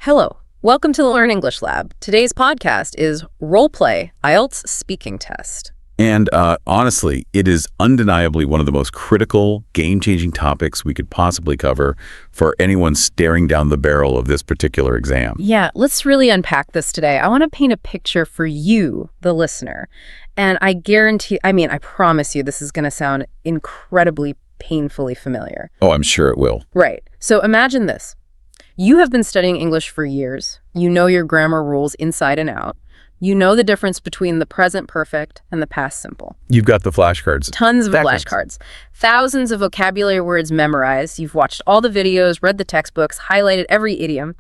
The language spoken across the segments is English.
Hello, welcome to the Learn English Lab. Today's podcast is Roleplay IELTS Speaking Test. And honestly, it is undeniably one of the most critical, game-changing topics we could possibly cover for anyone staring down the barrel of this particular exam. Yeah, let's really unpack this today. I want to paint a picture for you, the listener. And I promise you this is going to sound incredibly painfully familiar. Oh, I'm sure it will. Right. So imagine this. You have been studying English for years. You know your grammar rules inside and out. You know the difference between the present perfect and the past simple. You've got the flashcards. Tons of flashcards. Thousands of vocabulary words memorized. You've watched all the videos, read the textbooks, highlighted every idiom.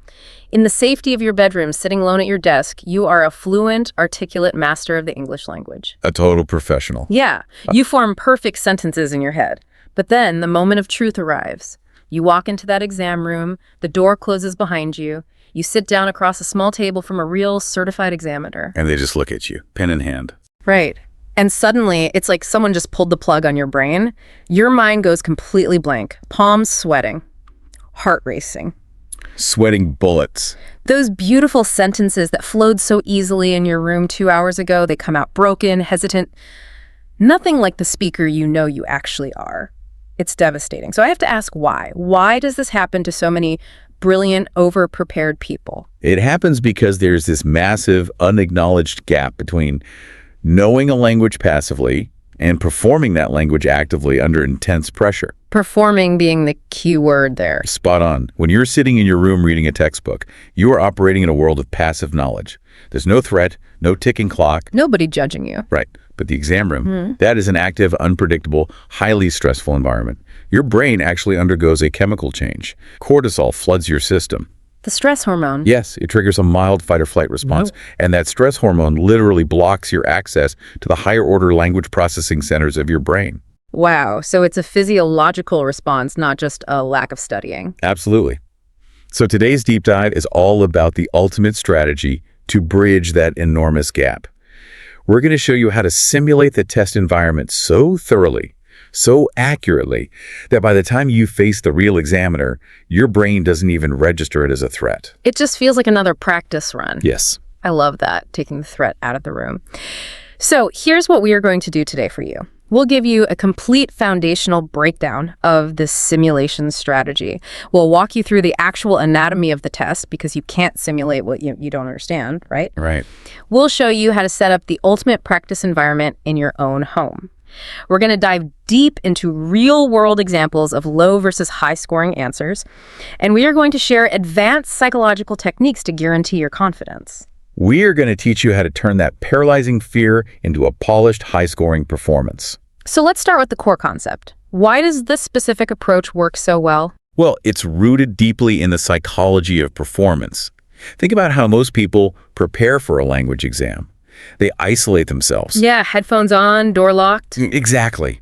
In the safety of your bedroom, sitting alone at your desk, you are a fluent, articulate master of the English language. A total professional. Yeah, you form perfect sentences in your head. But then the moment of truth arrives. You walk into that exam room, the door closes behind you, you sit down across a small table from a real certified examiner. And they just look at you, pen in hand. Right. And suddenly, it's like someone just pulled the plug on your brain. Your mind goes completely blank, palms sweating, heart racing. Sweating bullets. Those beautiful sentences that flowed so easily in your room 2 hours ago, they come out broken, hesitant. Nothing like the speaker you know you actually are. It's devastating. So I have to ask why. Why does this happen to so many brilliant, over-prepared people? It happens because there's this massive, unacknowledged gap between knowing a language passively and performing that language actively under intense pressure. Performing being the key word there. Spot on. When you're sitting in your room reading a textbook, you are operating in a world of passive knowledge. There's no threat, no ticking clock. Nobody judging you. Right. But the exam room, that is an active, unpredictable, highly stressful environment. Your brain actually undergoes a chemical change. Cortisol floods your system. The stress hormone. Yes, it triggers a mild fight-or-flight response. And that stress hormone literally blocks your access to the higher-order language processing centers of your brain. Wow. So it's a physiological response, not just a lack of studying. Absolutely. So today's deep dive is all about the ultimate strategy to bridge that enormous gap. We're going to show you how to simulate the test environment so thoroughly, so accurately, that by the time you face the real examiner, your brain doesn't even register it as a threat. It just feels like another practice run. Yes. I love that, taking the threat out of the room. So here's what we are going to do today for you. We'll give you a complete foundational breakdown of this simulation strategy. We'll walk you through the actual anatomy of the test because you can't simulate what you don't understand, right? Right. We'll show you how to set up the ultimate practice environment in your own home. We're going to dive deep into real-world examples of low versus high-scoring answers, and we are going to share advanced psychological techniques to guarantee your confidence. We are going to teach you how to turn that paralyzing fear into a polished, high-scoring performance. So let's start with the core concept. Why does this specific approach work so well? Well, it's rooted deeply in the psychology of performance. Think about how most people prepare for a language exam. They isolate themselves. Yeah, headphones on, door locked. Exactly.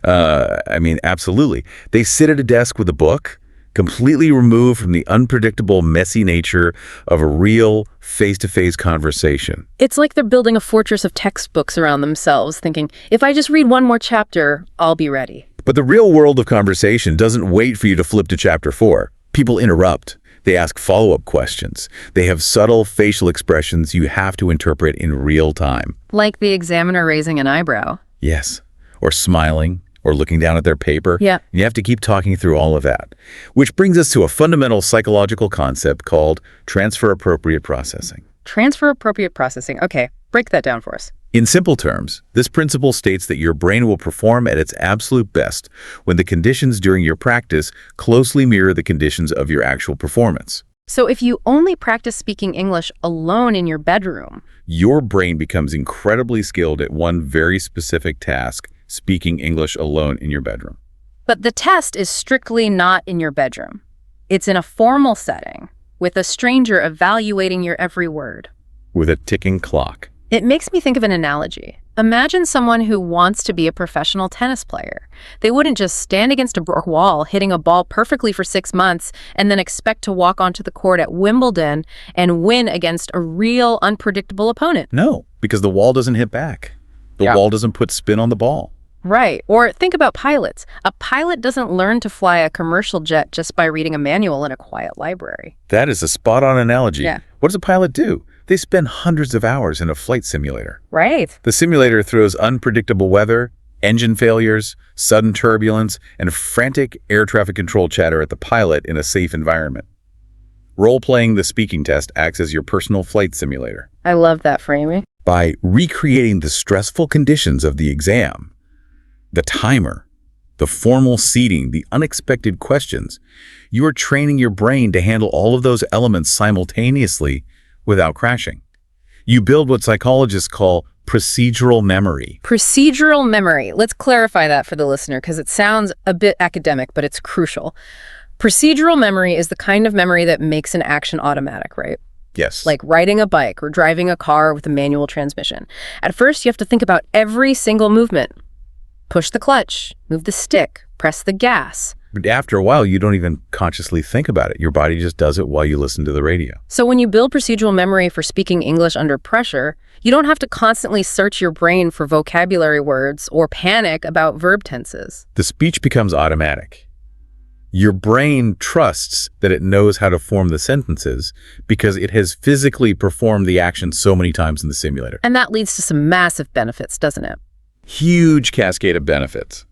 Absolutely. They sit at a desk with a book, completely removed from the unpredictable, messy nature of a real face-to-face conversation. It's like they're building a fortress of textbooks around themselves, thinking, if I just read one more chapter, I'll be ready. But the real world of conversation doesn't wait for you to flip to chapter 4. People interrupt. They ask follow-up questions. They have subtle facial expressions you have to interpret in real time. Like the examiner raising an eyebrow. Yes. Or smiling. Or looking down at their paper. Yeah. You have to keep talking through all of that. Which brings us to a fundamental psychological concept called transfer-appropriate processing. Transfer-appropriate processing. Okay, break that down for us. In simple terms, this principle states that your brain will perform at its absolute best when the conditions during your practice closely mirror the conditions of your actual performance. So if you only practice speaking English alone in your bedroom, your brain becomes incredibly skilled at one very specific task, speaking English alone in your bedroom. But the test is strictly not in your bedroom. It's in a formal setting, with a stranger evaluating your every word. With a ticking clock. It makes me think of an analogy. Imagine someone who wants to be a professional tennis player. They wouldn't just stand against a brick wall, hitting a ball perfectly for 6 months, and then expect to walk onto the court at Wimbledon and win against a real, unpredictable opponent. No, because the wall doesn't hit back. The wall doesn't put spin on the ball. Right. Or think about pilots. A pilot doesn't learn to fly a commercial jet just by reading a manual in a quiet library. That is a spot-on analogy. Yeah. What does a pilot do? They spend hundreds of hours in a flight simulator. Right. The simulator throws unpredictable weather, engine failures, sudden turbulence, and frantic air traffic control chatter at the pilot in a safe environment. Role-playing the speaking test acts as your personal flight simulator. I love that framing. By recreating the stressful conditions of the exam, the timer, the formal seating, the unexpected questions, you are training your brain to handle all of those elements simultaneously without crashing. You build what psychologists call procedural memory. Procedural memory. Let's clarify that for the listener because it sounds a bit academic, but it's crucial. Procedural memory is the kind of memory that makes an action automatic, right? Yes. Like riding a bike or driving a car with a manual transmission. At first, you have to think about every single movement. Push the clutch, move the stick, press the gas. But after a while, you don't even consciously think about it. Your body just does it while you listen to the radio. So when you build procedural memory for speaking English under pressure, you don't have to constantly search your brain for vocabulary words or panic about verb tenses. The speech becomes automatic. Your brain trusts that it knows how to form the sentences because it has physically performed the action so many times in the simulator. And that leads to some massive benefits, doesn't it? Huge cascade of benefits.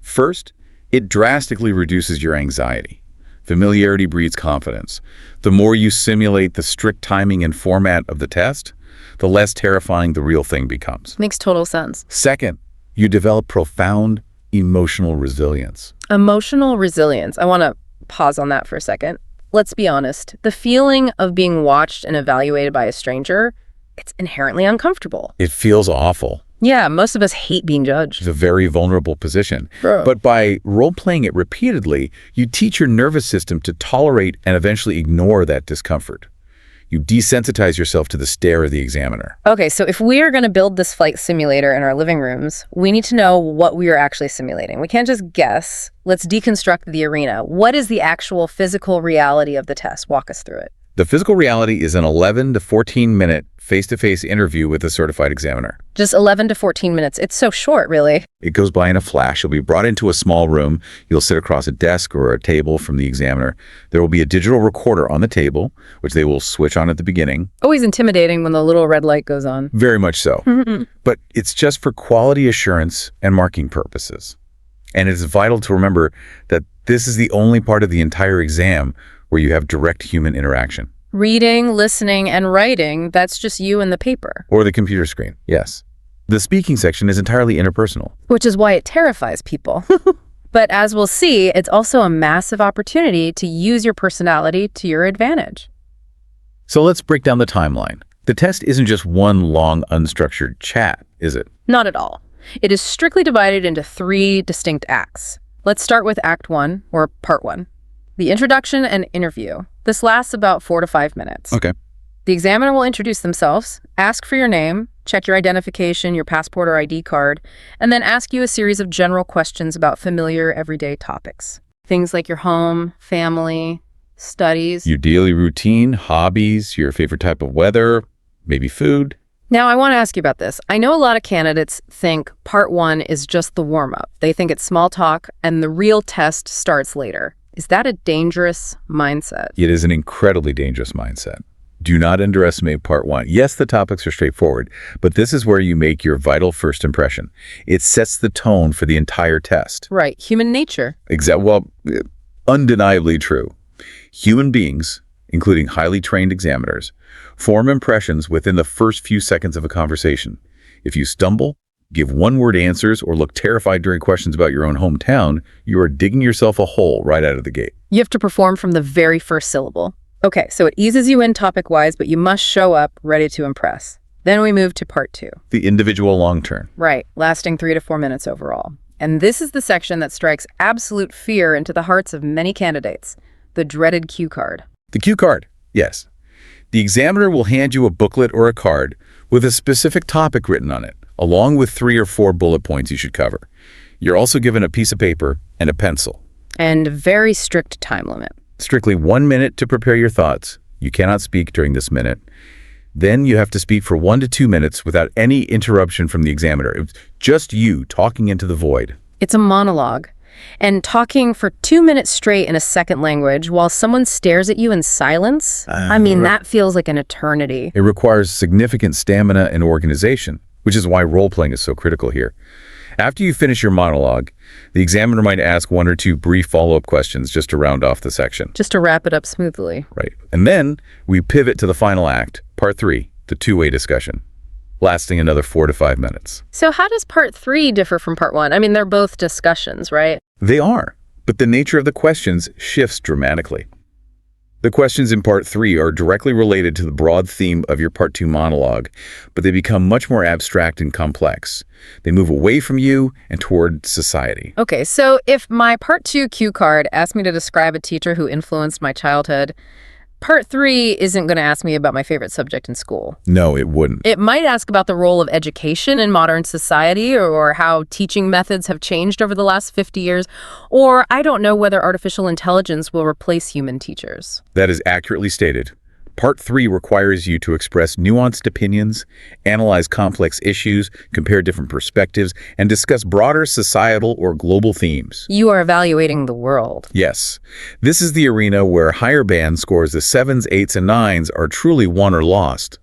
First, it drastically reduces your anxiety. Familiarity breeds confidence. The more you simulate the strict timing and format of the test, the less terrifying the real thing becomes. Makes total sense. Second, you develop profound emotional resilience. Emotional resilience. I want to pause on that for a second. Let's be honest. The feeling of being watched and evaluated by a stranger, it's inherently uncomfortable. It feels awful. Yeah, most of us hate being judged. It's a very vulnerable position. Bro. But by role-playing it repeatedly, you teach your nervous system to tolerate and eventually ignore that discomfort. You desensitize yourself to the stare of the examiner. Okay, so if we are going to build this flight simulator in our living rooms, we need to know what we are actually simulating. We can't just guess. Let's deconstruct the arena. What is the actual physical reality of the test? Walk us through it. The physical reality is an 11 to 14-minute face-to-face interview with a certified examiner. Just 11 to 14 minutes. It's so short, really. It goes by in a flash. You'll be brought into a small room. You'll sit across a desk or a table from the examiner. There will be a digital recorder on the table, which they will switch on at the beginning. Always intimidating when the little red light goes on. Very much so. But it's just for quality assurance and marking purposes. And it's vital to remember that this is the only part of the entire exam where you have direct human interaction. Reading, listening, and writing, that's just you and the paper. Or the computer screen, yes. The speaking section is entirely interpersonal. Which is why it terrifies people. But as we'll see, it's also a massive opportunity to use your personality to your advantage. So let's break down the timeline. The test isn't just one long, unstructured chat, is it? Not at all. It is strictly divided into 3 distinct acts. Let's start with Act 1, or Part 1. The introduction and interview. This lasts about 4 to 5 minutes. Okay. The examiner will introduce themselves, ask for your name, check your identification, your passport or ID card, and then ask you a series of general questions about familiar everyday topics. Things like your home, family, studies. Your daily routine, hobbies, your favorite type of weather, maybe food. Now, I want to ask you about this. I know a lot of candidates think Part 1 is just the warm-up. They think it's small talk and the real test starts later. Is that a dangerous mindset? It is an incredibly dangerous mindset. Do not underestimate Part 1. Yes, the topics are straightforward, but this is where you make your vital first impression. It sets the tone for the entire test. Right. Human nature. Well, undeniably true. Human beings, including highly trained examiners, form impressions within the first few seconds of a conversation. If you stumble, give one-word answers, or look terrified during questions about your own hometown, you are digging yourself a hole right out of the gate. You have to perform from the very first syllable. Okay, so it eases you in topic-wise, but you must show up ready to impress. Then we move to Part 2. The individual long turn. Right, lasting 3 to 4 minutes overall. And this is the section that strikes absolute fear into the hearts of many candidates, the dreaded cue card. The cue card, yes. The examiner will hand you a booklet or a card with a specific topic written on it, along with 3 or 4 bullet points you should cover. You're also given a piece of paper and a pencil. And a very strict time limit. Strictly 1 minute to prepare your thoughts. You cannot speak during this minute. Then you have to speak for 1 to 2 minutes without any interruption from the examiner. It's just you talking into the void. It's a monologue. And talking for 2 minutes straight in a second language while someone stares at you in silence, that feels like an eternity. It requires significant stamina and organization, which is why role-playing is so critical here. After you finish your monologue, the examiner might ask 1 or 2 brief follow-up questions just to round off the section. Just to wrap it up smoothly. Right. And then we pivot to the final act, part 3, the two-way discussion, lasting another 4 to 5 minutes. So how does part 3 differ from part 1? They're both discussions, right? They are, but the nature of the questions shifts dramatically. The questions in part 3 are directly related to the broad theme of your part 2 monologue, but they become much more abstract and complex. They move away from you and toward society. Okay, so if my part 2 cue card asked me to describe a teacher who influenced my childhood, part 3 isn't going to ask me about my favorite subject in school. No, it wouldn't. It might ask about the role of education in modern society or how teaching methods have changed over the last 50 years, or I don't know whether artificial intelligence will replace human teachers. That is accurately stated. Part 3 requires you to express nuanced opinions, analyze complex issues, compare different perspectives, and discuss broader societal or global themes. You are evaluating the world. Yes. This is the arena where higher band scores, the 7s, 8s, and 9s, are truly won or lost.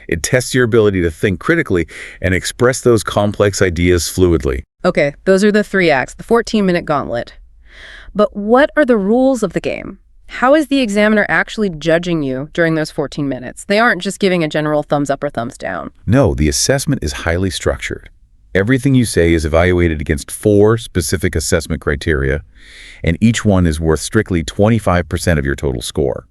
It tests your ability to think critically and express those complex ideas fluidly. Okay, those are the 3 acts, the 14-minute gauntlet. But what are the rules of the game? How is the examiner actually judging you during those 14 minutes? They aren't just giving a general thumbs up or thumbs down. No, the assessment is highly structured. Everything you say is evaluated against 4 specific assessment criteria, and each one is worth strictly 25% of your total score.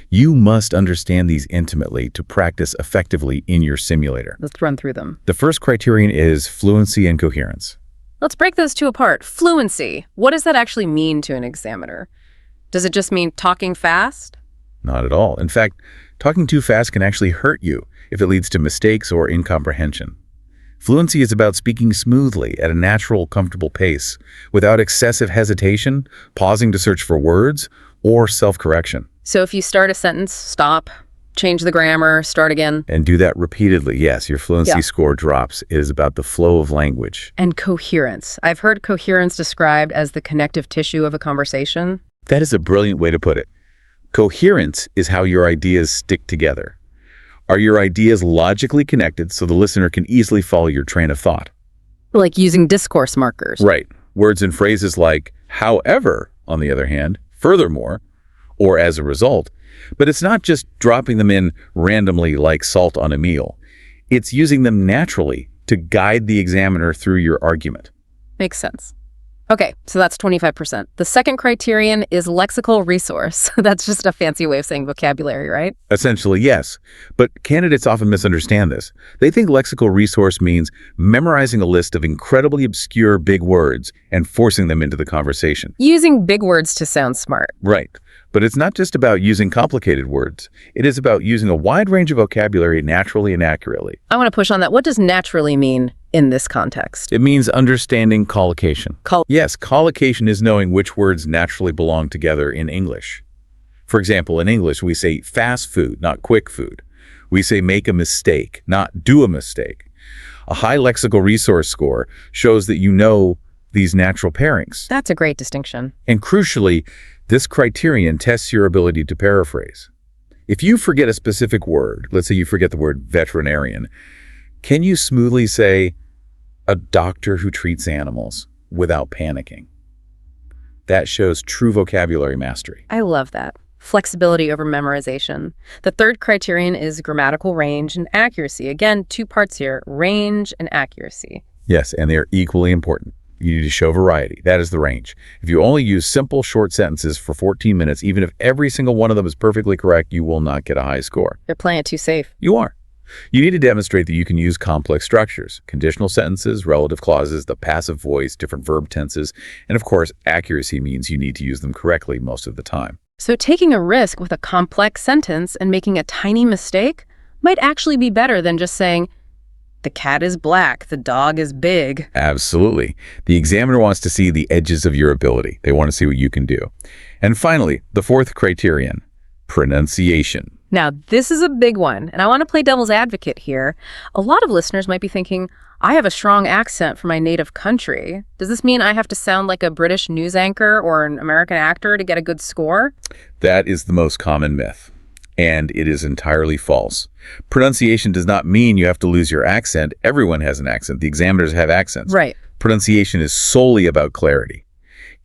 You must understand these intimately to practice effectively in your simulator. Let's run through them. The first criterion is fluency and coherence. Let's break those two apart. Fluency. What does that actually mean to an examiner? Does it just mean talking fast? Not at all. In fact, talking too fast can actually hurt you if it leads to mistakes or incomprehension. Fluency is about speaking smoothly at a natural, comfortable pace, without excessive hesitation, pausing to search for words, or self-correction. So if you start a sentence, stop, change the grammar, start again. And do that repeatedly. Yes, your fluency score drops. It is about the flow of language. And coherence. I've heard coherence described as the connective tissue of a conversation. That is a brilliant way to put it. Coherence is how your ideas stick together. Are your ideas logically connected so the listener can easily follow your train of thought? Like using discourse markers. Right. Words and phrases like, however, on the other hand, furthermore, or as a result. But it's not just dropping them in randomly like salt on a meal. It's using them naturally to guide the examiner through your argument. Makes sense. Okay, so that's 25%. The second criterion is lexical resource. That's just a fancy way of saying vocabulary, right? Essentially, yes. But candidates often misunderstand this. They think lexical resource means memorizing a list of incredibly obscure big words and forcing them into the conversation. Using big words to sound smart. Right. But it's not just about using complicated words. It is about using a wide range of vocabulary naturally and accurately. I want to push on that. What does naturally mean in this context? It means understanding collocation. Yes, collocation is knowing which words naturally belong together in English. For example, in English, we say fast food, not quick food. We say make a mistake, not do a mistake. A high lexical resource score shows that you know these natural pairings. That's a great distinction. And crucially, this criterion tests your ability to paraphrase. If you forget a specific word, let's say you forget the word veterinarian, can you smoothly say, a doctor who treats animals, without panicking? That shows true vocabulary mastery. I love that. Flexibility over memorization. The third criterion is grammatical range and accuracy. Again, 2 parts here, range and accuracy. Yes, and they are equally important. You need to show variety. That is the range. If you only use simple, short sentences for 14 minutes, even if every single one of them is perfectly correct, you will not get a high score. You're playing it too safe. You are. You need to demonstrate that you can use complex structures, conditional sentences, relative clauses, the passive voice, different verb tenses, and of course, accuracy means you need to use them correctly most of the time. So taking a risk with a complex sentence and making a tiny mistake might actually be better than just saying, the cat is black, the dog is big. Absolutely. The examiner wants to see the edges of your ability. They want to see what you can do. And finally, the fourth criterion, pronunciation. Now, this is a big one, and I want to play devil's advocate here. A lot of listeners might be thinking, I have a strong accent for my native country. Does this mean I have to sound like a British news anchor or an American actor to get a good score? That is the most common myth, and it is entirely false. Pronunciation does not mean you have to lose your accent. Everyone has an accent. The examiners have accents. Right. Pronunciation is solely about clarity.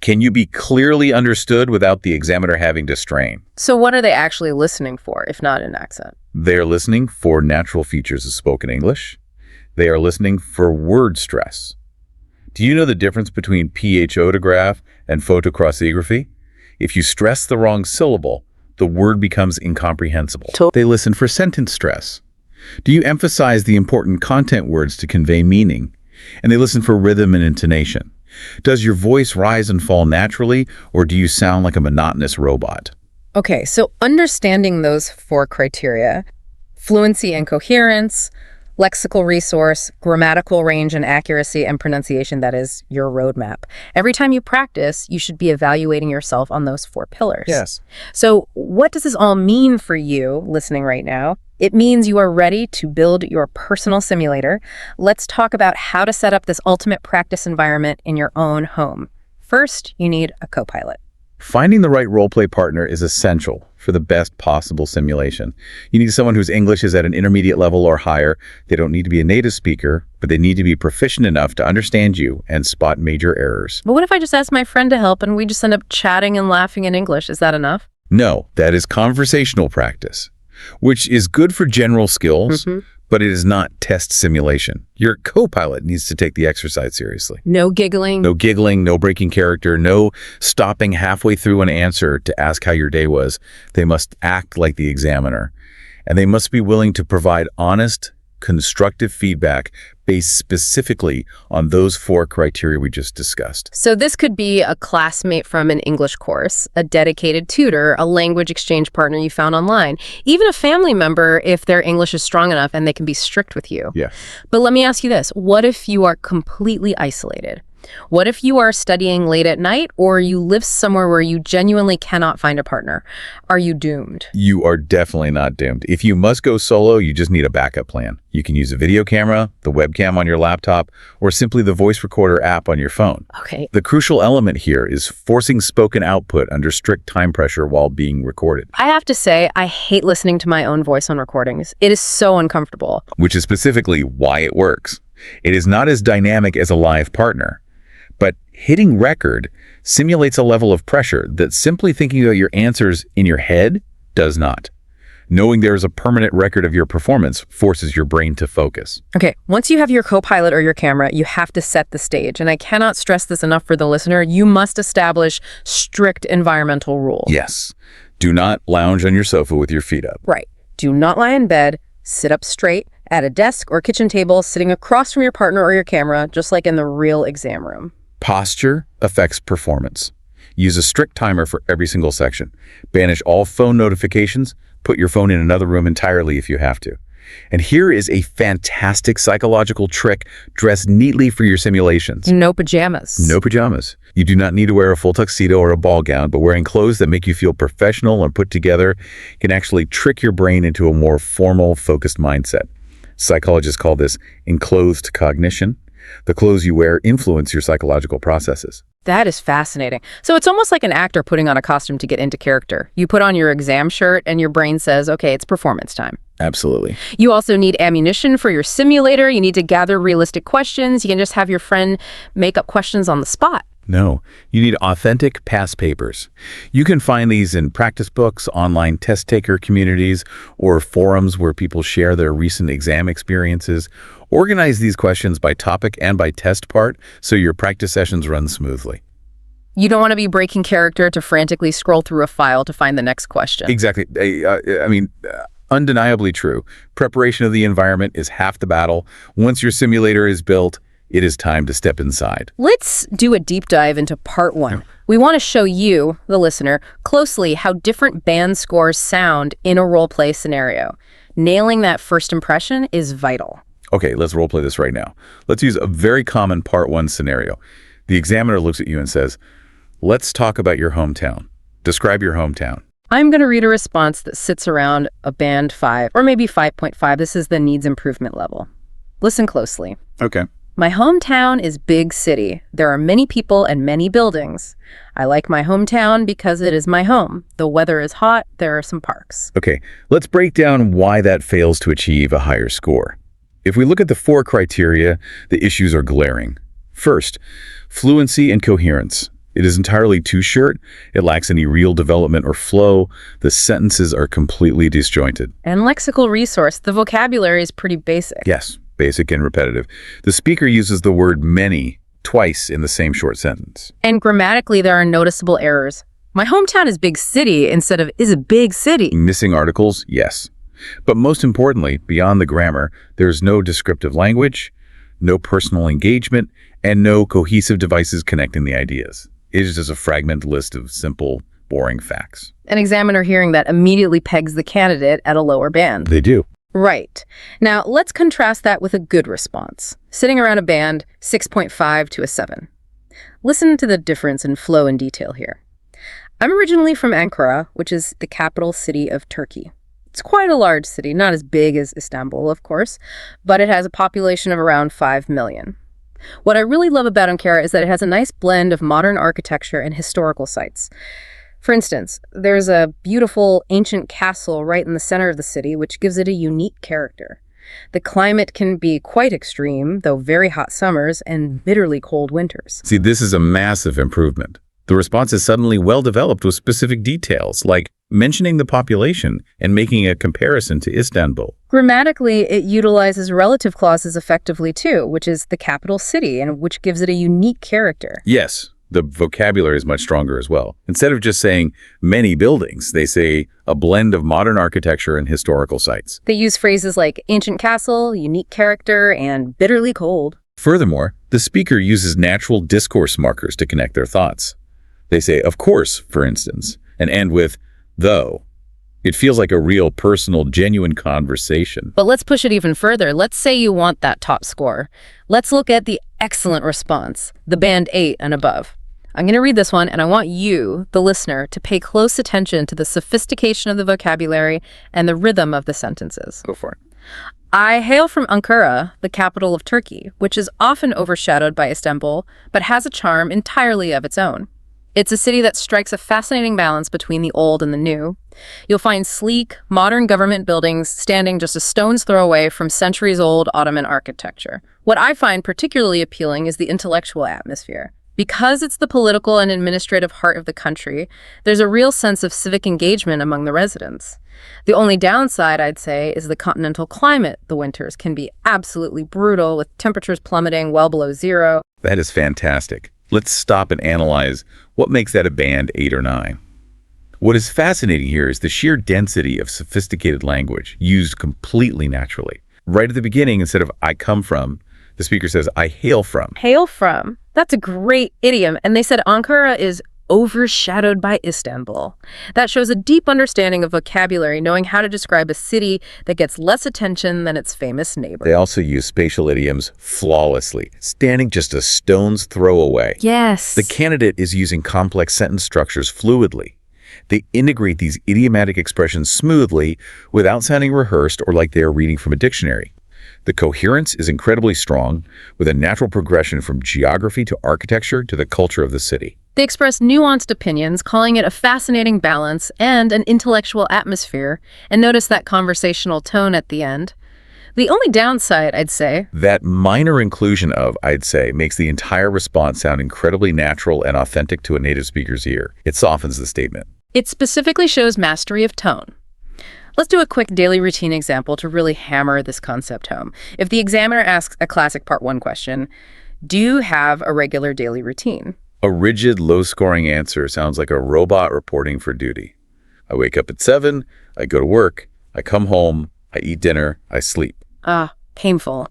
Can you be clearly understood without the examiner having to strain? So what are they actually listening for, if not an accent? They are listening for natural features of spoken English. They are listening for word stress. Do you know the difference between photograph and photocrossography? If you stress the wrong syllable, the word becomes incomprehensible. They listen for sentence stress. Do you emphasize the important content words to convey meaning? And they listen for rhythm and intonation. Does your voice rise and fall naturally, or do you sound like a monotonous robot? Okay, so understanding those 4 criteria, fluency and coherence, lexical resource, grammatical range and accuracy, and pronunciation, that is your roadmap. Every time you practice, you should be evaluating yourself on those 4 pillars. Yes. So what does this all mean for you listening right now? It means you are ready to build your personal simulator. Let's talk about how to set up this ultimate practice environment in your own home. First, you need a co-pilot. Finding the right role-play partner is essential for the best possible simulation. You need someone whose English is at an intermediate level or higher. They don't need to be a native speaker, but they need to be proficient enough to understand you and spot major errors. But what if I just ask my friend to help and we just end up chatting and laughing in English? Is that enough? No, that is conversational practice, which is good for general skills, but it is not test simulation. Your co-pilot needs to take the exercise seriously. No giggling. No giggling, no breaking character, no stopping halfway through an answer to ask how your day was. They must act like the examiner, and they must be willing to provide honest, constructive feedback based specifically on those 4 criteria we just discussed. So this could be a classmate from an English course, a dedicated tutor, a language exchange partner you found online, even a family member if their English is strong enough and they can be strict with you. Yeah. But let me ask you this. What if you are completely isolated? What if you are studying late at night or you live somewhere where you genuinely cannot find a partner? Are you doomed? You are definitely not doomed. If you must go solo, you just need a backup plan. You can use a video camera, the webcam on your laptop, or simply the voice recorder app on your phone. Okay. The crucial element here is forcing spoken output under strict time pressure while being recorded. I have to say, I hate listening to my own voice on recordings. It is so uncomfortable. Which is specifically why it works. It is not as dynamic as a live partner. But hitting record simulates a level of pressure that simply thinking about your answers in your head does not. Knowing there is a permanent record of your performance forces your brain to focus. Okay, once you have your co-pilot or your camera, you have to set the stage. And I cannot stress this enough for the listener. You must establish strict environmental rules. Yes. Do not lounge on your sofa with your feet up. Right. Do not lie in bed. Sit up straight at a desk or kitchen table, sitting across from your partner or your camera, just like in the real exam room. Posture affects performance. Use a strict timer for every single section. Banish all phone notifications. Put your phone in another room entirely if you have to. And here is a fantastic psychological trick. Dress neatly for your simulations. No pajamas. No pajamas. You do not need to wear a full tuxedo or a ball gown, but wearing clothes that make you feel professional and put together can actually trick your brain into a more formal, focused mindset. Psychologists call this enclosed cognition. The clothes you wear influence your psychological processes. That is fascinating. So it's almost like an actor putting on a costume to get into character. You put on your exam shirt and your brain says, okay, it's performance time. Absolutely. You also need ammunition for your simulator. You need to gather realistic questions. You can just have your friend make up questions on the spot. No, you need authentic past papers. You can find these in practice books, online test taker communities, or forums where people share their recent exam experiences. Organize these questions by topic and by test part so your practice sessions run smoothly. You don't want to be breaking character to frantically scroll through a file to find the next question. Exactly. Undeniably true. Preparation of the environment is half the battle. Once your simulator is built, it is time to step inside. Let's do a deep dive into part 1. We want to show you, the listener, closely how different band scores sound in a role-play scenario. Nailing that first impression is vital. Okay, let's role play this right now. Let's use a very common part 1 scenario. The examiner looks at you and says, let's talk about your hometown. Describe your hometown. I'm going to read a response that sits around a band 5, or maybe 5.5. This is the needs improvement level. Listen closely. Okay. My hometown is big city. There are many people and many buildings. I like my hometown because it is my home. The weather is hot. There are some parks. Okay, let's break down why that fails to achieve a higher score. If we look at the 4 criteria, the issues are glaring. First, fluency and coherence. It is entirely too short. It lacks any real development or flow. The sentences are completely disjointed. And lexical resource, the vocabulary is pretty basic. Yes, basic and repetitive. The speaker uses the word many twice in the same short sentence. And grammatically, there are noticeable errors. My hometown is big city instead of is a big city. Missing articles? Yes. But most importantly, beyond the grammar, there's no descriptive language, no personal engagement, and no cohesive devices connecting the ideas. It is just a fragmented list of simple, boring facts. An examiner hearing that immediately pegs the candidate at a lower band. They do. Right. Now, let's contrast that with a good response, sitting around a band 6.5 to a 7. Listen to the difference in flow and detail here. I'm originally from Ankara, which is the capital city of Turkey. It's quite a large city, not as big as Istanbul, of course, but it has a population of around 5 million. What I really love about Ankara is that it has a nice blend of modern architecture and historical sites. For instance, there's a beautiful ancient castle right in the center of the city, which gives it a unique character. The climate can be quite extreme, though very hot summers and bitterly cold winters. See, this is a massive improvement. The response is suddenly well-developed with specific details, like mentioning the population and making a comparison to Istanbul. Grammatically, it utilizes relative clauses effectively too, which is the capital city, and which gives it a unique character. Yes, the vocabulary is much stronger as well. Instead of just saying many buildings, they say a blend of modern architecture and historical sites. They use phrases like ancient castle, unique character, and bitterly cold. Furthermore, the speaker uses natural discourse markers to connect their thoughts. They say, of course, for instance, and end with, though. It feels like a real, personal, genuine conversation. But let's push it even further. Let's say you want that top score. Let's look at the excellent response, the band 8 and above. I'm going to read this one, and I want you, the listener, to pay close attention to the sophistication of the vocabulary and the rhythm of the sentences. Go for it. I hail from Ankara, the capital of Turkey, which is often overshadowed by Istanbul, but has a charm entirely of its own. It's a city that strikes a fascinating balance between the old and the new. You'll find sleek, modern government buildings standing just a stone's throw away from centuries-old Ottoman architecture. What I find particularly appealing is the intellectual atmosphere. Because it's the political and administrative heart of the country, there's a real sense of civic engagement among the residents. The only downside, I'd say, is the continental climate. The winters can be absolutely brutal, with temperatures plummeting well below zero. That is fantastic. Let's stop and analyze what makes that a band 8 or 9. What is fascinating here is the sheer density of sophisticated language used completely naturally. Right at the beginning, instead of I come from, the speaker says I hail from. Hail from. That's a great idiom. And they said Ankara is overshadowed by Istanbul. That shows a deep understanding of vocabulary, knowing how to describe a city that gets less attention than its famous neighbor. They also use spatial idioms flawlessly, standing just a stone's throw away. Yes. The candidate is using complex sentence structures fluidly. They integrate these idiomatic expressions smoothly without sounding rehearsed or like they are reading from a dictionary. The coherence is incredibly strong, with a natural progression from geography to architecture to the culture of the city. They express nuanced opinions, calling it a fascinating balance and an intellectual atmosphere, and notice that conversational tone at the end. The only downside, I'd say, that minor inclusion of, I'd say, makes the entire response sound incredibly natural and authentic to a native speaker's ear. It softens the statement. It specifically shows mastery of tone. Let's do a quick daily routine example to really hammer this concept home. If the examiner asks a classic Part 1 question, do you have a regular daily routine? A rigid, low-scoring answer sounds like a robot reporting for duty. I wake up at 7, I go to work, I come home, I eat dinner, I sleep. Painful.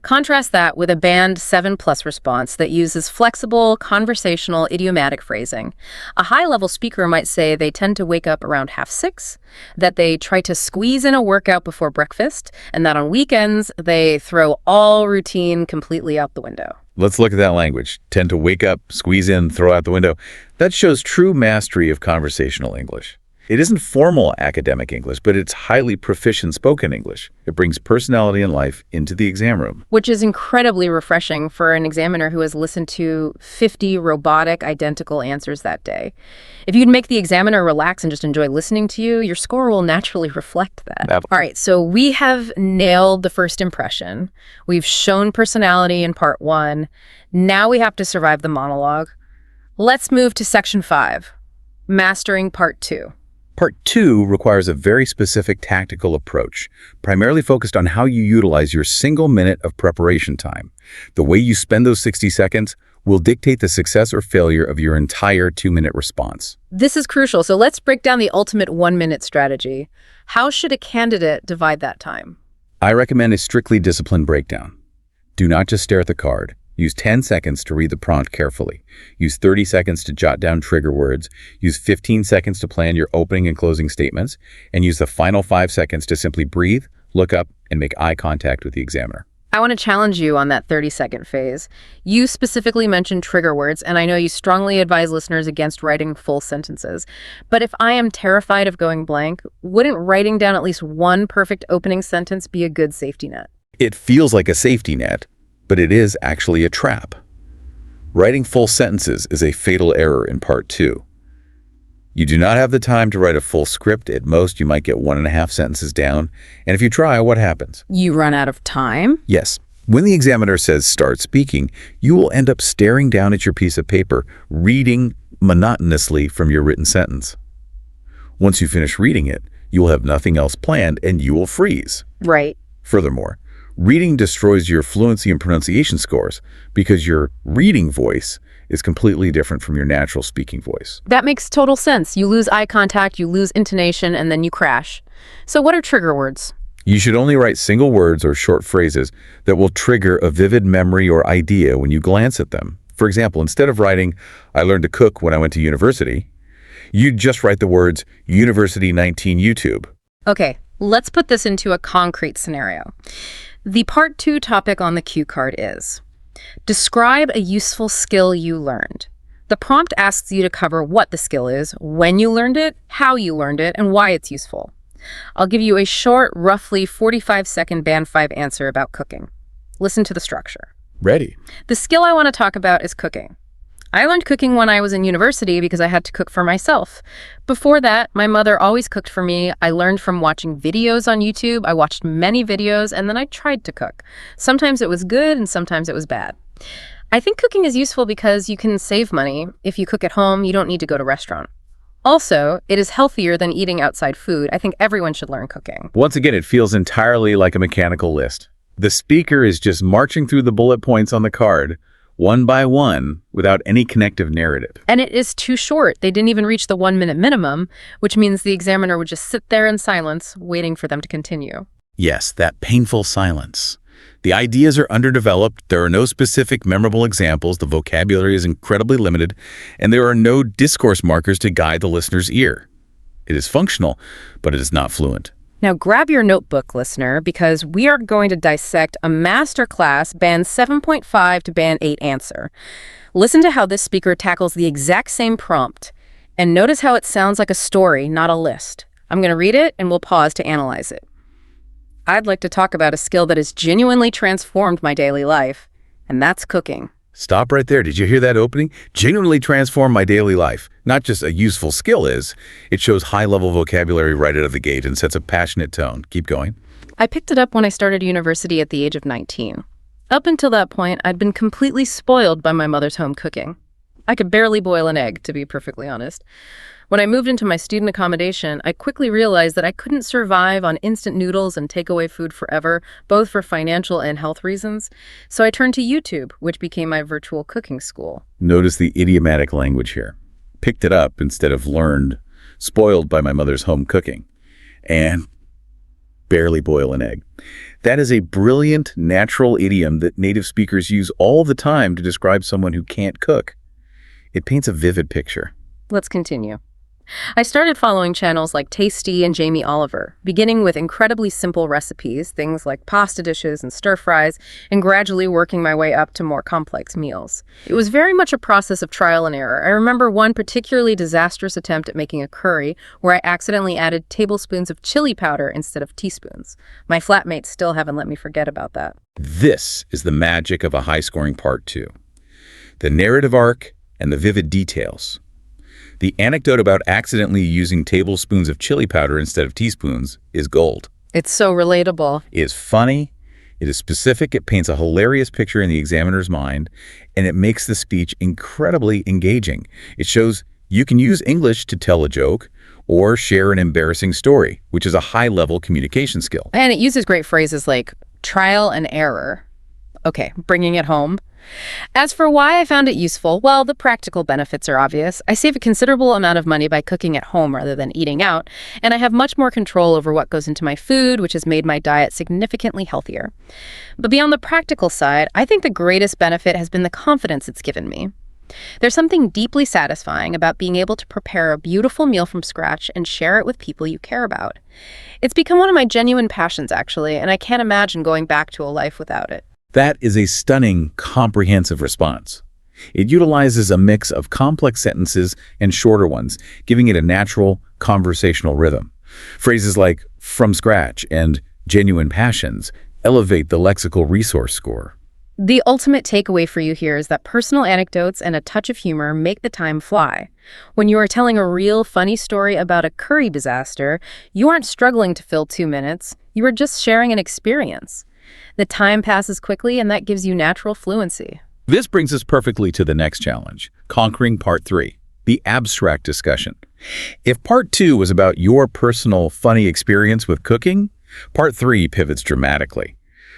Contrast that with a band 7+ response that uses flexible, conversational, idiomatic phrasing. A high-level speaker might say they tend to wake up around 5:30, that they try to squeeze in a workout before breakfast, and that on weekends they throw all routine completely out the window. Let's look at that language. Tend to wake up, squeeze in, throw out the window. That shows true mastery of conversational English. It isn't formal academic English, but it's highly proficient spoken English. It brings personality and life into the exam room. Which is incredibly refreshing for an examiner who has listened to 50 robotic, identical answers that day. If you can make the examiner relax and just enjoy listening to you, your score will naturally reflect that. All right, so we have nailed the first impression. We've shown personality in part 1. Now we have to survive the monologue. Let's move to section 5, mastering part 2. Part 2 requires a very specific tactical approach, primarily focused on how you utilize your single minute of preparation time. The way you spend those 60 seconds will dictate the success or failure of your entire 2-minute response. This is crucial, so let's break down the ultimate 1-minute strategy. How should a candidate divide that time? I recommend a strictly disciplined breakdown. Do not just stare at the card. Use 10 seconds to read the prompt carefully. Use 30 seconds to jot down trigger words. Use 15 seconds to plan your opening and closing statements. And use the final 5 seconds to simply breathe, look up, and make eye contact with the examiner. I want to challenge you on that 30-second phase. You specifically mentioned trigger words, and I know you strongly advise listeners against writing full sentences. But if I am terrified of going blank, wouldn't writing down at least one perfect opening sentence be a good safety net? It feels like a safety net, but it is actually a trap. Writing full sentences is a fatal error in part 2. You do not have the time to write a full script. At most, you might get 1.5 sentences down. And if you try, what happens? You run out of time? Yes. When the examiner says start speaking, you will end up staring down at your piece of paper, reading monotonously from your written sentence. Once you finish reading it, you will have nothing else planned and you will freeze. Right. Furthermore, reading destroys your fluency and pronunciation scores because your reading voice is completely different from your natural speaking voice. That makes total sense. You lose eye contact, you lose intonation, and then you crash. So what are trigger words? You should only write single words or short phrases that will trigger a vivid memory or idea when you glance at them. For example, instead of writing, "I learned to cook when I went to university," you'd just write the words, "University 19 YouTube." Okay, let's put this into a concrete scenario. The part 2 topic on the cue card is, describe a useful skill you learned. The prompt asks you to cover what the skill is, when you learned it, how you learned it, and why it's useful. I'll give you a short, roughly 45-second Band 5 answer about cooking. Listen to the structure. Ready. The skill I want to talk about is cooking. I learned cooking when I was in university because I had to cook for myself. Before that, my mother always cooked for me. I learned from watching videos on YouTube. I watched many videos, and then I tried to cook. Sometimes it was good, and sometimes it was bad. I think cooking is useful because you can save money. If you cook at home, you don't need to go to a restaurant. Also, it is healthier than eating outside food. I think everyone should learn cooking. Once again, it feels entirely like a mechanical list. The speaker is just marching through the bullet points on the card, one by one, without any connective narrative. And it is too short. They didn't even reach the 1-minute minimum, which means the examiner would just sit there in silence, waiting for them to continue. Yes, that painful silence. The ideas are underdeveloped, there are no specific memorable examples, the vocabulary is incredibly limited, and there are no discourse markers to guide the listener's ear. It is functional, but it is not fluent. Now grab your notebook, listener, because we are going to dissect a masterclass Band 7.5 to Band 8 answer. Listen to how this speaker tackles the exact same prompt, and notice how it sounds like a story, not a list. I'm going to read it, and we'll pause to analyze it. I'd like to talk about a skill that has genuinely transformed my daily life, and that's cooking. Stop right there. Did you hear that opening? Genuinely transformed my daily life. Not just a useful skill is, it shows high-level vocabulary right out of the gate and sets a passionate tone. Keep going. I picked it up when I started university at the age of 19. Up until that point, I'd been completely spoiled by my mother's home cooking. I could barely boil an egg, to be perfectly honest. When I moved into my student accommodation, I quickly realized that I couldn't survive on instant noodles and takeaway food forever, both for financial and health reasons. So I turned to YouTube, which became my virtual cooking school. Notice the idiomatic language here. Picked it up instead of learned, spoiled by my mother's home cooking, and barely boil an egg. That is a brilliant, natural idiom that native speakers use all the time to describe someone who can't cook. It paints a vivid picture. Let's continue. I started following channels like Tasty and Jamie Oliver, beginning with incredibly simple recipes, things like pasta dishes and stir fries, and gradually working my way up to more complex meals. It was very much a process of trial and error. I remember one particularly disastrous attempt at making a curry where I accidentally added tablespoons of chili powder instead of teaspoons. My flatmates still haven't let me forget about that. This is the magic of a high-scoring part 2. The narrative arc and the vivid details. The anecdote about accidentally using tablespoons of chili powder instead of teaspoons is gold. It's so relatable. It is funny, it is specific, it paints a hilarious picture in the examiner's mind, and it makes the speech incredibly engaging. It shows you can use English to tell a joke or share an embarrassing story, which is a high-level communication skill. And it uses great phrases like trial and error. Okay, bringing it home. As for why I found it useful, well, the practical benefits are obvious. I save a considerable amount of money by cooking at home rather than eating out, and I have much more control over what goes into my food, which has made my diet significantly healthier. But beyond the practical side, I think the greatest benefit has been the confidence it's given me. There's something deeply satisfying about being able to prepare a beautiful meal from scratch and share it with people you care about. It's become one of my genuine passions, actually, and I can't imagine going back to a life without it. That is a stunning, comprehensive response. It utilizes a mix of complex sentences and shorter ones, giving it a natural, conversational rhythm. Phrases like from scratch and genuine passions elevate the lexical resource score. The ultimate takeaway for you here is that personal anecdotes and a touch of humor make the time fly. When you are telling a real funny story about a curry disaster, you aren't struggling to fill 2 minutes. You are just sharing an experience. The time passes quickly, and that gives you natural fluency. This brings us perfectly to the next challenge, conquering part 3, the abstract discussion. If part 2 was about your personal funny experience with cooking, part 3 pivots dramatically.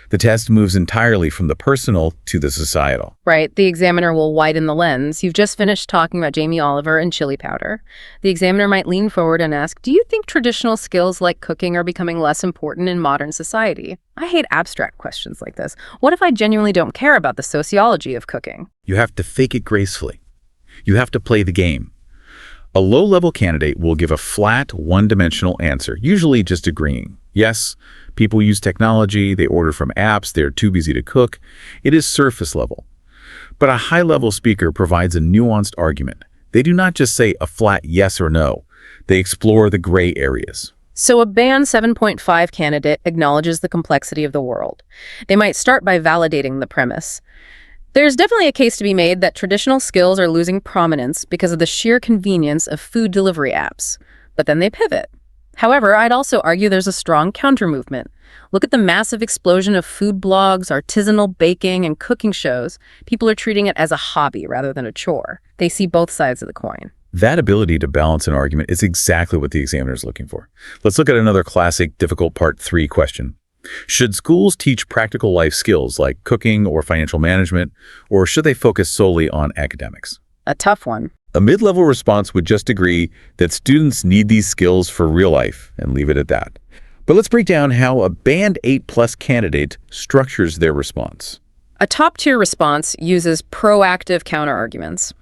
The test moves entirely from the personal to the societal. Right, the examiner will widen the lens. You've just finished talking about Jamie Oliver and chili powder. The examiner might lean forward and ask, do you think traditional skills like cooking are becoming less important in modern society? I hate abstract questions like this. What if I genuinely don't care about the sociology of cooking? You have to fake it gracefully. You have to play the game. A low-level candidate will give a flat, one-dimensional answer, usually just agreeing. Yes, people use technology, they order from apps, they're too busy to cook. It is surface level. But a high-level speaker provides a nuanced argument. They do not just say a flat yes or no. They explore the gray areas. So a band 7.5 candidate acknowledges the complexity of the world. They might start by validating the premise. There's definitely a case to be made that traditional skills are losing prominence because of the sheer convenience of food delivery apps. But then they pivot. However, I'd also argue there's a strong counter-movement. Look at the massive explosion of food blogs, artisanal baking, and cooking shows. People are treating it as a hobby rather than a chore. They see both sides of the coin. That ability to balance an argument is exactly what the examiner is looking for. Let's look at another classic, difficult part 3 question. Should schools teach practical life skills like cooking or financial management, or should they focus solely on academics? A tough one. A mid-level response would just agree that students need these skills for real life and leave it at that. But let's break down how a Band 8+ candidate structures their response. A top-tier response uses proactive counterarguments.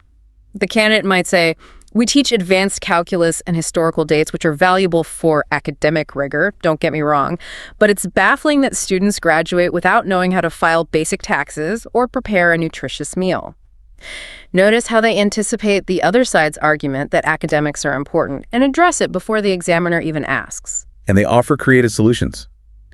The candidate might say, we teach advanced calculus and historical dates, which are valuable for academic rigor, don't get me wrong, but it's baffling that students graduate without knowing how to file basic taxes or prepare a nutritious meal. Notice how they anticipate the other side's argument that academics are important and address it before the examiner even asks. And they offer creative solutions.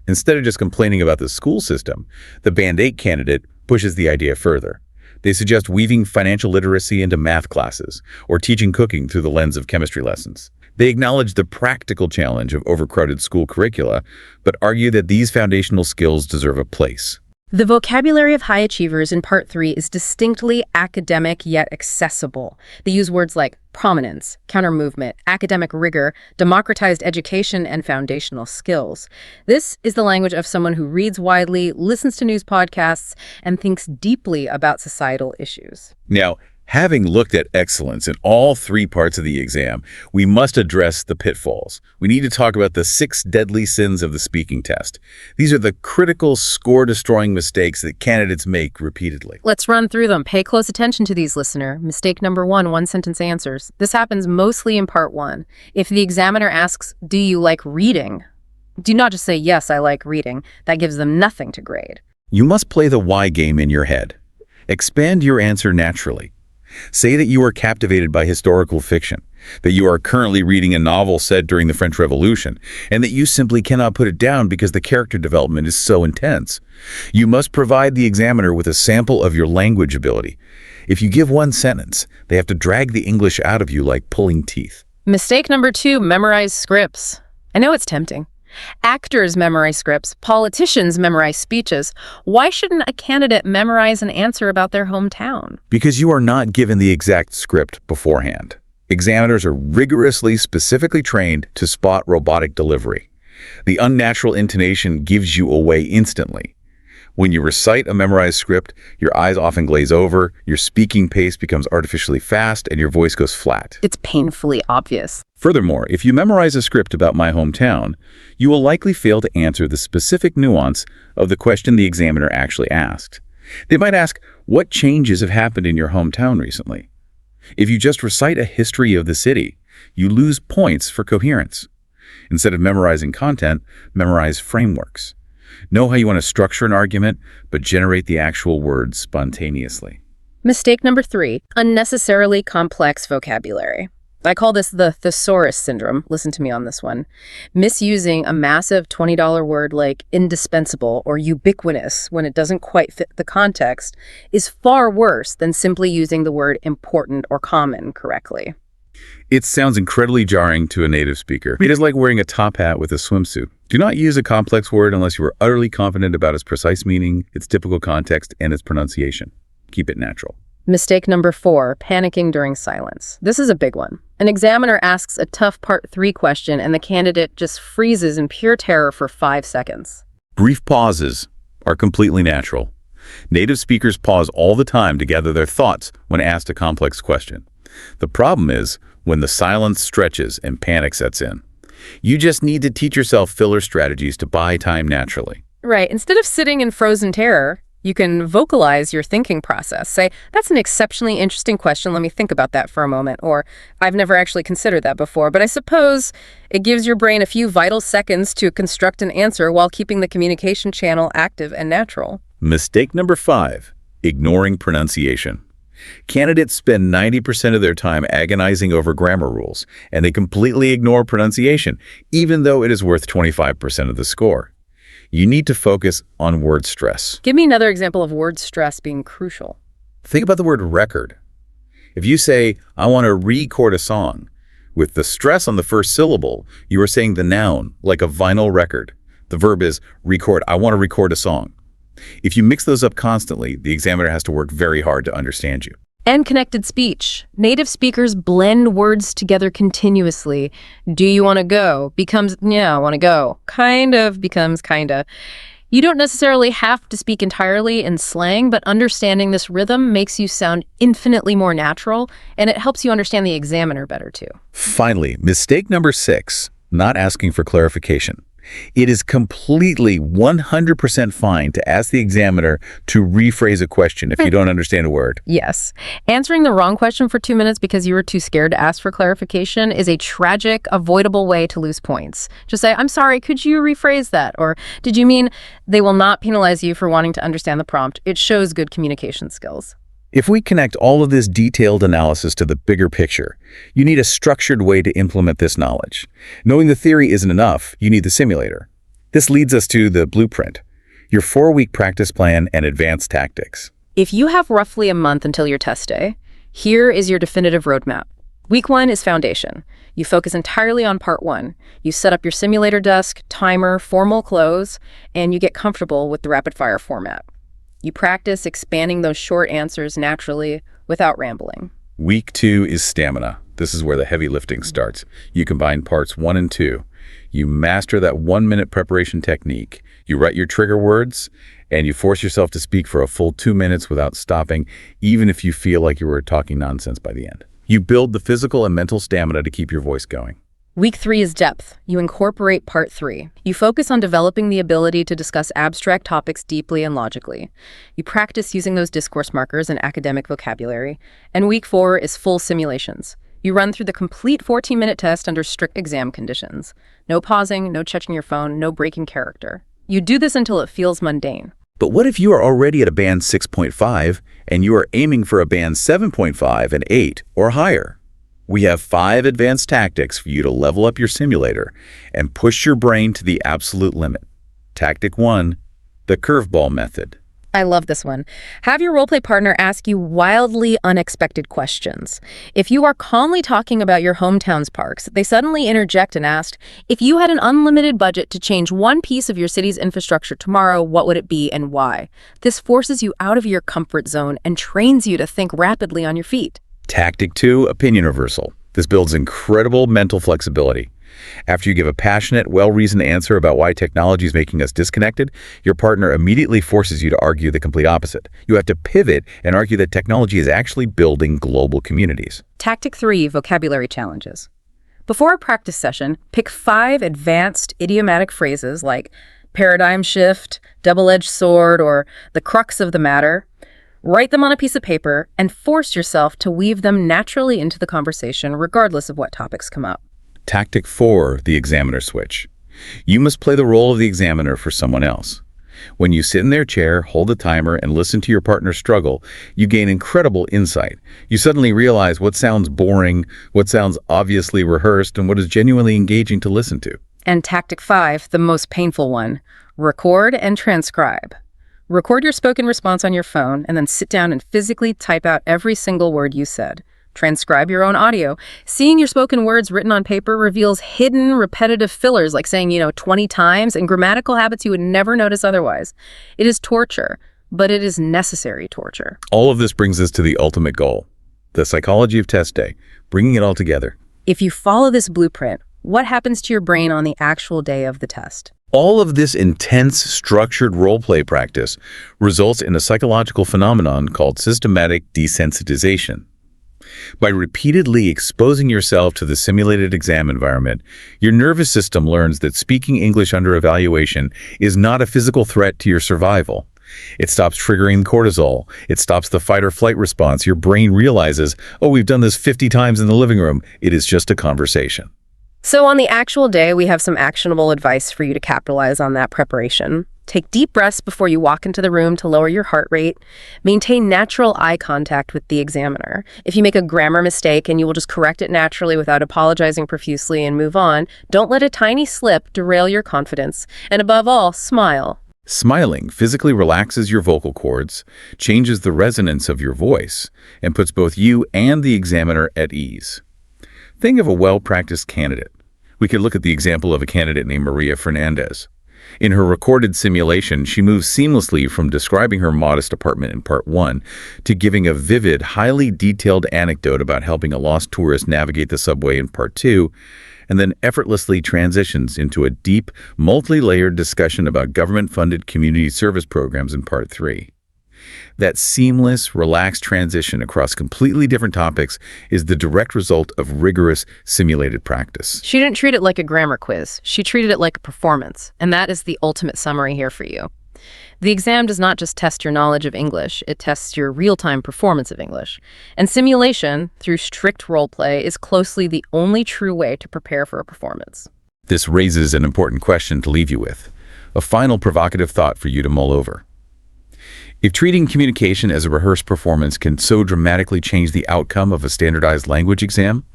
Instead of just complaining about the school system, the Band 8 candidate pushes the idea further. They suggest weaving financial literacy into math classes or teaching cooking through the lens of chemistry lessons. They acknowledge the practical challenge of overcrowded school curricula, but argue that these foundational skills deserve a place. The vocabulary of high achievers in Part 3 is distinctly academic yet accessible. They use words like prominence, counter-movement, academic rigor, democratized education, and foundational skills. This is the language of someone who reads widely, listens to news podcasts, and thinks deeply about societal issues. Now, Having looked at excellence in all three parts of the exam, we must address the pitfalls. We need to talk about the 6 deadly sins of the speaking test. These are the critical, score-destroying mistakes that candidates make repeatedly. Let's run through them. Pay close attention to these, listener. Mistake number 1, one-sentence answers. This happens mostly in part 1. If the examiner asks, do you like reading? Do not just say, yes, I like reading. That gives them nothing to grade. You must play the why game in your head. Expand your answer naturally. Say that you are captivated by historical fiction, that you are currently reading a novel set during the French Revolution, and that you simply cannot put it down because the character development is so intense. You must provide the examiner with a sample of your language ability. If you give one sentence, they have to drag the English out of you like pulling teeth. Mistake number 2, memorize scripts. I know it's tempting. Actors memorize scripts. Politicians memorize speeches. Why shouldn't a candidate memorize an answer about their hometown? Because you are not given the exact script beforehand. Examiners are rigorously, specifically trained to spot robotic delivery. The unnatural intonation gives you away instantly. When you recite a memorized script, your eyes often glaze over, your speaking pace becomes artificially fast, and your voice goes flat. It's painfully obvious. Furthermore, if you memorize a script about my hometown, you will likely fail to answer the specific nuance of the question the examiner actually asked. They might ask, what changes have happened in your hometown recently? If you just recite a history of the city, you lose points for coherence. Instead of memorizing content, memorize frameworks. Know how you want to structure an argument, but generate the actual words spontaneously. Mistake number 3, unnecessarily complex vocabulary. I call this the thesaurus syndrome. Listen to me on this one. Misusing a massive $20 word like indispensable or ubiquitous when it doesn't quite fit the context is far worse than simply using the word important or common correctly. It sounds incredibly jarring to a native speaker. It is like wearing a top hat with a swimsuit. Do not use a complex word unless you are utterly confident about its precise meaning, its typical context, and its pronunciation. Keep it natural. Mistake number 4, panicking during silence. This is a big one. An examiner asks a tough part 3 question and the candidate just freezes in pure terror for 5 seconds. Brief pauses are completely natural. Native speakers pause all the time to gather their thoughts when asked a complex question. The problem is when the silence stretches and panic sets in. You just need to teach yourself filler strategies to buy time naturally. Right. Instead of sitting in frozen terror, you can vocalize your thinking process. Say, that's an exceptionally interesting question. Let me think about that for a moment. Or, I've never actually considered that before, but I suppose it gives your brain a few vital seconds to construct an answer while keeping the communication channel active and natural. Mistake number 5, ignoring pronunciation. Candidates spend 90% of their time agonizing over grammar rules, and they completely ignore pronunciation, even though it is worth 25% of the score. You need to focus on word stress. Give me another example of word stress being crucial. Think about the word record. If you say, I want to record a song, with the stress on the first syllable, you are saying the noun, like a vinyl record. The verb is record. I want to record a song. If you mix those up constantly, the examiner has to work very hard to understand you. And connected speech. Native speakers blend words together continuously. Do you want to go becomes, yeah, I want to go. Kind of becomes kinda. You don't necessarily have to speak entirely in slang, but understanding this rhythm makes you sound infinitely more natural, and it helps you understand the examiner better too. Finally, mistake number 6, not asking for clarification. It is completely 100% fine to ask the examiner to rephrase a question if you don't understand a word. Yes. Answering the wrong question for 2 minutes because you were too scared to ask for clarification is a tragic, avoidable way to lose points. Just say, I'm sorry, could you rephrase that? Or did you mean? They will not penalize you for wanting to understand the prompt. It shows good communication skills. If we connect all of this detailed analysis to the bigger picture, you need a structured way to implement this knowledge. Knowing the theory isn't enough, you need the simulator. This leads us to the blueprint, your 4-week practice plan and advanced tactics. If you have roughly a month until your test day, here is your definitive roadmap. Week 1 is foundation. You focus entirely on part 1. You set up your simulator desk, timer, formal clothes, and you get comfortable with the rapid-fire format. You practice expanding those short answers naturally without rambling. Week 2 is stamina. This is where the heavy lifting starts. You combine parts 1 and 2. You master that 1-minute preparation technique. You write your trigger words, And you force yourself to speak for a full 2 minutes without stopping, even if you feel like you were talking nonsense by the end. You build the physical and mental stamina to keep your voice going. Week 3 is depth. You incorporate part 3. You focus on developing the ability to discuss abstract topics deeply and logically. You practice using those discourse markers and academic vocabulary. And week 4 is full simulations. You run through the complete 14-minute test under strict exam conditions. No pausing, no checking your phone, no breaking character. You do this until it feels mundane. But what if you are already at a band 6.5 and you are aiming for a band 7.5 and 8 or higher? We have 5 advanced tactics for you to level up your simulator and push your brain to the absolute limit. Tactic 1, the curveball method. I love this one. Have your roleplay partner ask you wildly unexpected questions. If you are calmly talking about your hometown's parks, they suddenly interject and ask, if you had an unlimited budget to change one piece of your city's infrastructure tomorrow, what would it be and why? This forces you out of your comfort zone and trains you to think rapidly on your feet. Tactic 2, opinion reversal. This builds incredible mental flexibility. After you give a passionate, well-reasoned answer about why technology is making us disconnected, your partner immediately forces you to argue the complete opposite. You have to pivot and argue that technology is actually building global communities. Tactic 3, vocabulary challenges. Before a practice session, pick 5 advanced idiomatic phrases like paradigm shift, double-edged sword, or the crux of the matter. Write them on a piece of paper and force yourself to weave them naturally into the conversation regardless of what topics come up. Tactic 4, the examiner switch. You must play the role of the examiner for someone else. When you sit in their chair, hold the timer, and listen to your partner struggle, you gain incredible insight. You suddenly realize what sounds boring, what sounds obviously rehearsed, and what is genuinely engaging to listen to. And Tactic 5, the most painful one, record and transcribe. Record your spoken response on your phone and then sit down and physically type out every single word you said. Transcribe your own audio. Seeing your spoken words written on paper reveals hidden, repetitive fillers like saying, 20 times and grammatical habits you would never notice otherwise. It is torture, but it is necessary torture. All of this brings us to the ultimate goal, the psychology of test day, bringing it all together. If you follow this blueprint, what happens to your brain on the actual day of the test? All of this intense, structured role-play practice results in a psychological phenomenon called systematic desensitization. By repeatedly exposing yourself to the simulated exam environment, your nervous system learns that speaking English under evaluation is not a physical threat to your survival. It stops triggering cortisol. It stops the fight or flight response. Your brain realizes, oh, we've done this 50 times in the living room. It is just a conversation. So on the actual day, we have some actionable advice for you to capitalize on that preparation. Take deep breaths before you walk into the room to lower your heart rate. Maintain natural eye contact with the examiner. If you make a grammar mistake and you will just correct it naturally without apologizing profusely and move on, don't let a tiny slip derail your confidence. And above all, smile. Smiling physically relaxes your vocal cords, changes the resonance of your voice, and puts both you and the examiner at ease. Think of a well-practiced candidate. We could look at the example of a candidate named Maria Fernandez. In her recorded simulation, she moves seamlessly from describing her modest apartment in part 1 to giving a vivid, highly detailed anecdote about helping a lost tourist navigate the subway in part 2, and then effortlessly transitions into a deep, multi-layered discussion about government-funded community service programs in part 3. That seamless, relaxed transition across completely different topics is the direct result of rigorous, simulated practice. She didn't treat it like a grammar quiz. She treated it like a performance, and that is the ultimate summary here for you. The exam does not just test your knowledge of English, it tests your real-time performance of English. And simulation, through strict role play, is closely the only true way to prepare for a performance. This raises an important question to leave you with, a final provocative thought for you to mull over. If treating communication as a rehearsed performance can so dramatically change the outcome of a standardized language exam,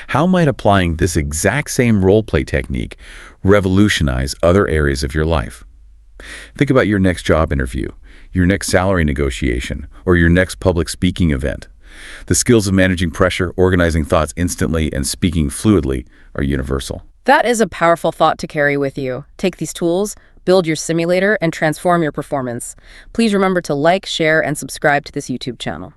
how might applying this exact same role-play technique revolutionize other areas of your life? Think about your next job interview, your next salary negotiation, or your next public speaking event. The skills of managing pressure, organizing thoughts instantly, and speaking fluidly are universal. That is a powerful thought to carry with you. Take these tools, build your simulator, and transform your performance. Please remember to like, share, and subscribe to this YouTube channel.